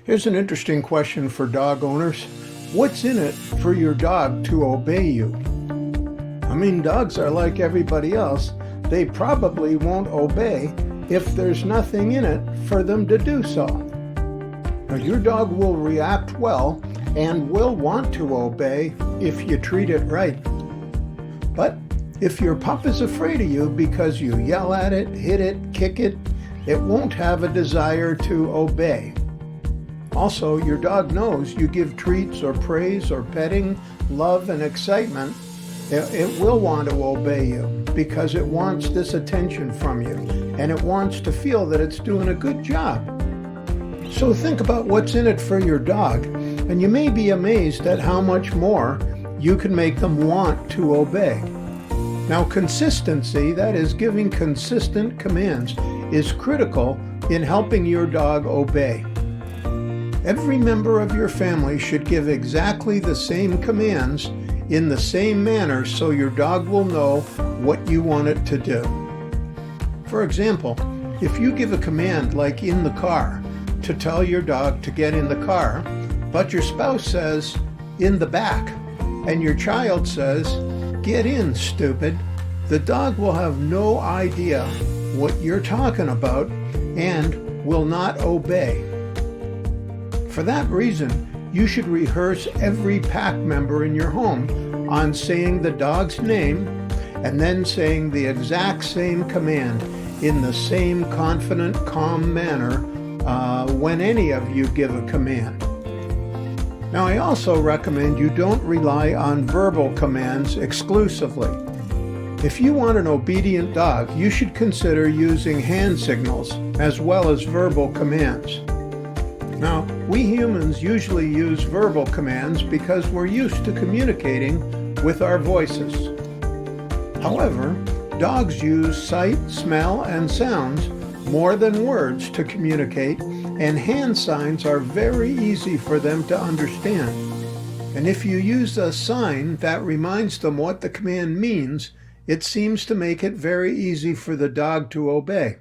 Here's an interesting question for dog owners. What's in it for your dog to obey you? I mean, dogs are like everybody else. They probably won't obey if there's nothing in it for them to do so. Now, your dog will react well and will want to obey if you treat it right. But if your pup is afraid of you because you yell at it, hit it, kick it, it won't have a desire to obey. Also, your dog knows you give treats or praise or petting, love and excitement. It will want to obey you because it wants this attention from you and it wants to feel that it's doing a good job. So think about what's in it for your dog, and you may be amazed at how much more you can make them want to obey. Now, consistency, that is giving consistent commands, is critical in helping your dog obey. Every member of your family should give exactly the same commands in the same manner so your dog will know what you want it to do. For example, if you give a command like in the car to tell your dog to get in the car, but your spouse says in the back, and your child says, "Get in, stupid," the dog will have no idea what you're talking about and will not obey. For that reason, you should rehearse every pack member in your home on saying the dog's name and then saying the exact same command in the same confident, calm manner when any of you give a command. Now, I also recommend you don't rely on verbal commands exclusively. If you want an obedient dog, you should consider using hand signals as well as verbal commands. Now, we humans usually use verbal commands because we're used to communicating with our voices. However, dogs use sight, smell, and sounds more than words to communicate, and hand signs are very easy for them to understand. And if you use a sign that reminds them what the command means, it seems to make it very easy for the dog to obey.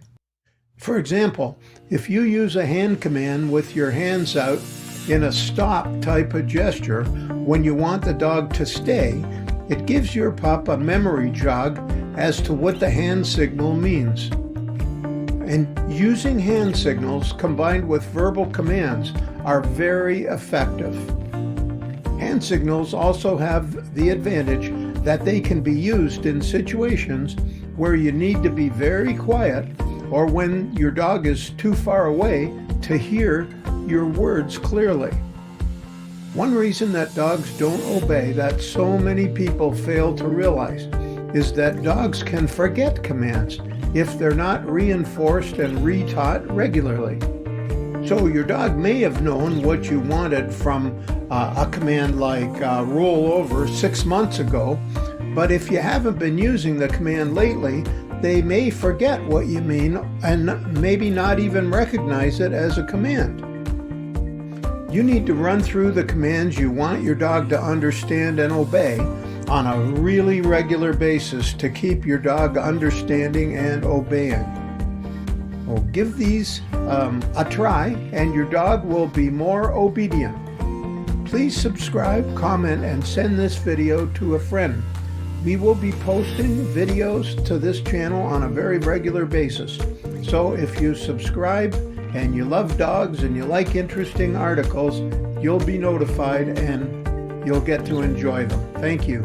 For example, if you use a hand command with your hands out in a stop type of gesture when you want the dog to stay, it gives your pup a memory jog as to what the hand signal means. And using hand signals combined with verbal commands are very effective. Hand signals also have the advantage that they can be used in situations where you need to be very quiet or when your dog is too far away to hear your words clearly. One reason that dogs don't obey that so many people fail to realize is that dogs can forget commands if they're not reinforced and retaught regularly. So your dog may have known what you wanted from a command like roll over 6 months ago, but if you haven't been using the command lately, they may forget what you mean and maybe not even recognize it as a command. You need to run through the commands you want your dog to understand and obey on a really regular basis to keep your dog understanding and obeying. Well, give these a try and your dog will be more obedient. Please subscribe, comment, and send this video to a friend. We will be posting videos to this channel on a very regular basis. So if you subscribe and you love dogs and you like interesting articles, you'll be notified and you'll get to enjoy them. Thank you.